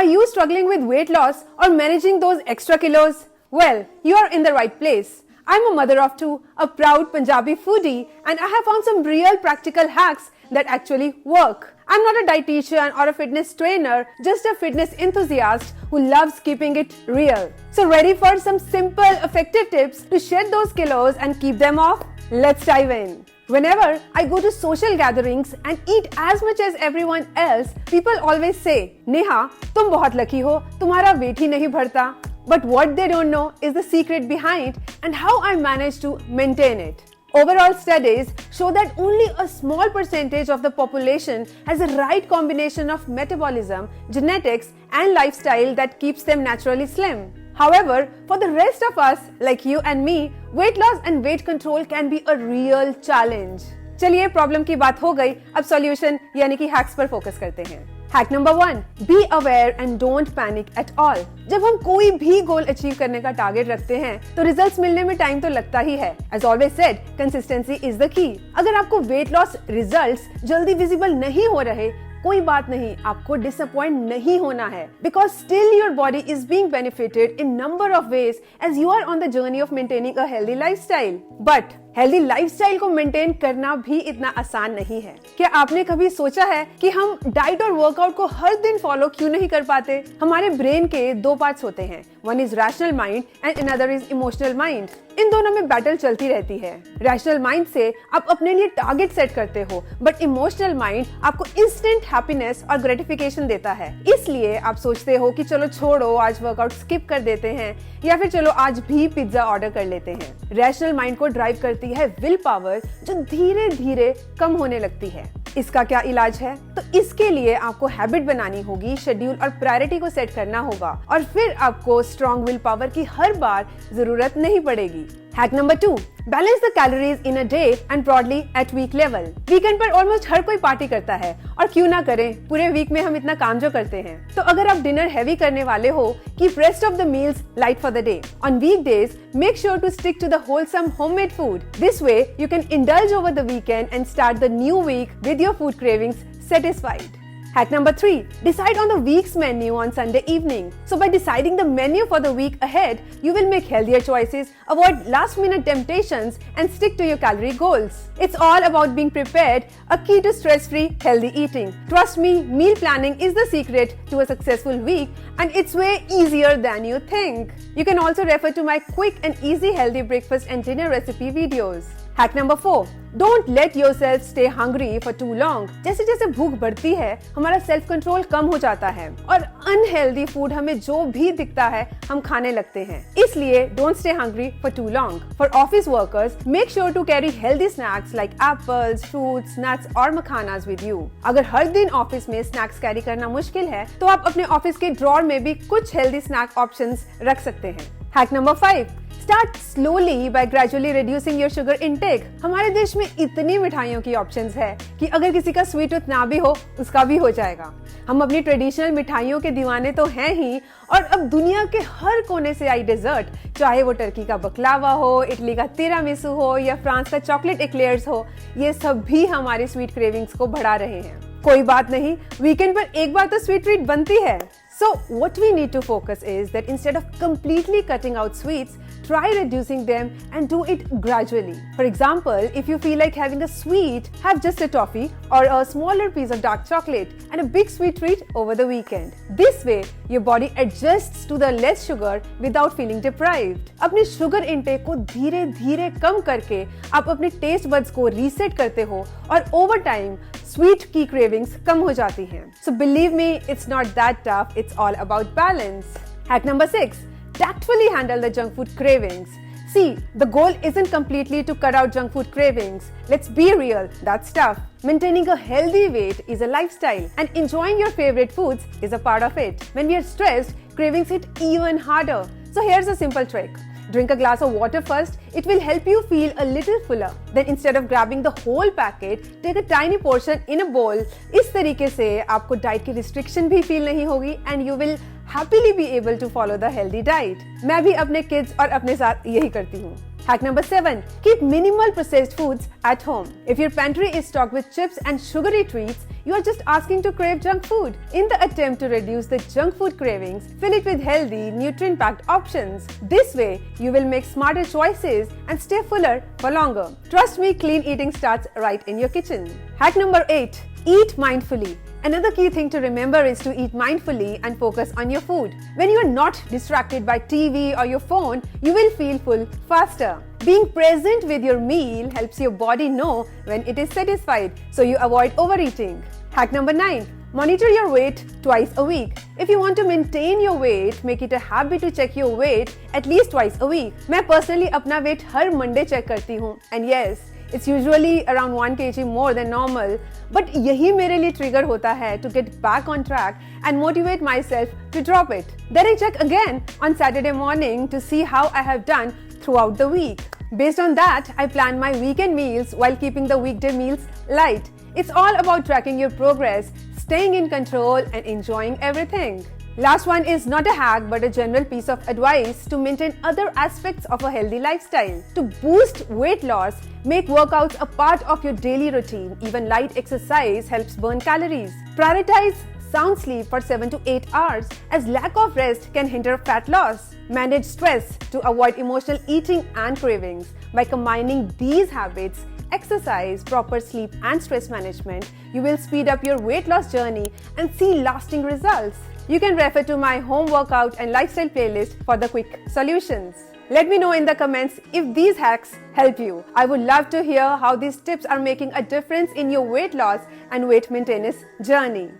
Are you struggling with weight loss or managing those extra kilos? Well, you are in the right place. I'm a mother of two, a proud Punjabi foodie, and I have found some real practical hacks that actually work. I'm not a dietitian or a fitness trainer, just a fitness enthusiast who loves keeping it real. So ready for some simple, effective tips to shed those kilos and keep them off? Let's dive in. Whenever I go to social gatherings and eat as much as everyone else, people always say, Neha, तुम बहुत lucky हो, तुम्हारा weight ही नहीं बढ़ता. But what they don't know is the secret behind and how I managed to maintain it. Overall studies show that only a small percentage of the population has the right combination of metabolism, genetics, and lifestyle that keeps them naturally slim. However, for the rest of us, like you and me, weight loss and weight control can be a real challenge. चलिए problem की बात हो गई, अब solution यानी कि hacks पर focus करते हैं. Hack number 1, be aware and don't panic at all. जब हम कोई भी गोल अचीव करने का टारगेट रखते हैं तो रिजल्ट्स मिलने में टाइम तो लगता ही है. As always said, consistency is the key. अगर आपको वेट लॉस रिजल्ट्स जल्दी विजिबल नहीं हो रहे, कोई बात नहीं, आपको डिसअपॉइंट नहीं होना है, because still your body is being benefited in number of ways as you are on the journey of maintaining a healthy lifestyle. But healthy lifestyle को मेंटेन करना भी इतना आसान नहीं है. क्या आपने कभी सोचा है कि हम डाइट और वर्कआउट को हर दिन फॉलो क्यों नहीं कर पाते? हमारे ब्रेन के दो पार्ट्स होते हैं, one is rational mind and another is emotional mind. इन दोनों में बैटल चलती रहती है. रैशनल माइंड से आप अपने लिए टारगेट सेट करते हो, बट इमोशनल माइंड आपको इंस्टेंट हैप्पीनेस और ग्रेटिफिकेशन देता है. इसलिए आप सोचते हो कि चलो छोड़ो, आज वर्कआउट स्किप कर देते हैं, या फिर चलो आज भी पिज्जा ऑर्डर कर लेते हैं. रैशनल माइंड को ड्राइव करती है विल पावर, जो धीरे धीरे कम होने लगती है. इसका क्या इलाज है? तो इसके लिए आपको हैबिट बनानी होगी, शेड्यूल और प्रायोरिटी को सेट करना होगा, और फिर आपको स्ट्रॉन्ग विल पावर की हर बार जरूरत नहीं पड़ेगी. Hack number 2, balance the calories in a day and broadly at week level. Weekend पर ऑलमोस्ट हर कोई पार्टी करता है, और क्यों ना करें, पूरे वीक में हम इतना काम जो करते हैं. तो अगर आप डिनर हैवी करने वाले हो, keep rest of the meals light for the day. On weekdays, make sure to stick to the wholesome homemade food. This way you can indulge over the weekend and start the new week with your food cravings satisfied. Hack number 3, decide on the week's menu on Sunday evening. So by deciding the menu for the week ahead, you will make healthier choices, avoid last minute temptations, and stick to your calorie goals. It's all about being prepared, a key to stress-free, healthy eating. Trust me, meal planning is the secret to a successful week, and it's way easier than you think. You can also refer to my quick and easy healthy breakfast and dinner recipe videos. Hack number 4, don't let yourself stay hungry for too long. जैसे जैसे भूख बढ़ती है, हमारा self control कम हो जाता है, और अनहेल्दी फूड हमें जो भी दिखता है हम खाने लगते हैं. इसलिए don't stay hungry for too long. For office workers, make sure to carry healthy snacks like apples, fruits, nuts और मखानास with you. अगर हर दिन ऑफिस में स्नैक्स कैरी करना मुश्किल है, तो आप अपने ऑफिस के ड्रॉर में भी कुछ हेल्दी स्नैक ऑप्शंस रख सकते हैं. Hack number 5, Start slowly by gradually reducing your sugar intake. हमारे देश में इतनी मिठाइयों की ऑप्शंस है कि अगर किसी का स्वीट टूथ ना भी हो, उसका भी हो जाएगा. हम अपनी ट्रेडिशनल मिठाइयों के दीवाने तो हैं ही, और अब दुनिया के हर कोने से आई डेजर्ट, चाहे वो टर्की का बकलावा हो, इटली का तिरामिसू हो, या फ्रांस का चॉकलेट एक्लेयर्स हो, ये सब भी हमारी स्वीट क्रेविंग्स को बढ़ा रहे हैं. कोई बात नहीं, वीकेंड पर एक बार तो स्वीट ट्रीट बनती है. So what we need to focus is that instead of completely cutting out sweets, try reducing them and do it gradually. For example, if you feel like having a sweet, have just a toffee or a smaller piece of dark chocolate and a big sweet treat over the weekend. This way, your body adjusts to the less sugar without feeling deprived. अपने sugar intake को धीरे धीरे कम करके आप अपने taste buds को reset करते हो, और over time, sweet की cravings कम हो जाती हैं. So believe me, it's not that tough. It's all about balance. Hack number 6, tactfully handle the junk food cravings. See, the goal isn't completely to cut out junk food cravings. Let's be real, that's tough. Maintaining a healthy weight is a lifestyle, and enjoying your favorite foods is a part of it. When we are stressed, cravings hit even harder. So here's a simple trick. Drink a glass of water first. It will help you feel a little fuller. Then instead of grabbing the whole packet, take a tiny portion in a bowl. इस तरीके से आपको diet की restriction भी feel नहीं होगी, and you will happily be able to follow the healthy diet. मैं भी अपने किड्स और अपने साथ यही करती हूँ. Hack number 7. Keep minimal processed foods at home. If your pantry is stocked with chips and sugary treats, you are just asking to crave junk food. In the attempt to reduce the junk food cravings, fill it with healthy, nutrient-packed options. This way, you will make smarter choices and stay fuller for longer. Trust me, clean eating starts right in your kitchen. Hack number 8. Eat mindfully. Another key thing to remember is to eat mindfully and focus on your food. When you are not distracted by TV or your phone, you will feel full faster. Being present with your meal helps your body know when it is satisfied, so you avoid overeating. Hack number 9. Monitor your weight twice a week. If you want to maintain your weight, make it a habit to check your weight at least twice a week. मैं personally अपना weight हर Monday check करती हूँ. And yes, it's usually around 1 kg more than normal, but यही मेरे लिए trigger होता है to get back on track and motivate myself to drop it. Then I check again on Saturday morning to see how I have done throughout the week. Based on that, I plan my weekend meals while keeping the weekday meals light. It's all about tracking your progress, staying in control and enjoying everything. Last one is not a hack but a general piece of advice to maintain other aspects of a healthy lifestyle. To boost weight loss, make workouts a part of your daily routine. Even light exercise helps burn calories. Prioritize sound sleep for 7 to 8 hours, as lack of rest can hinder fat loss. Manage stress to avoid emotional eating and cravings. By combining these habits, exercise, proper sleep and stress management, you will speed up your weight loss journey and see lasting results. You can refer to my home workout and lifestyle playlist for the quick solutions. Let me know in the comments if these hacks help you. I would love to hear how these tips are making a difference in your weight loss and weight maintenance journey.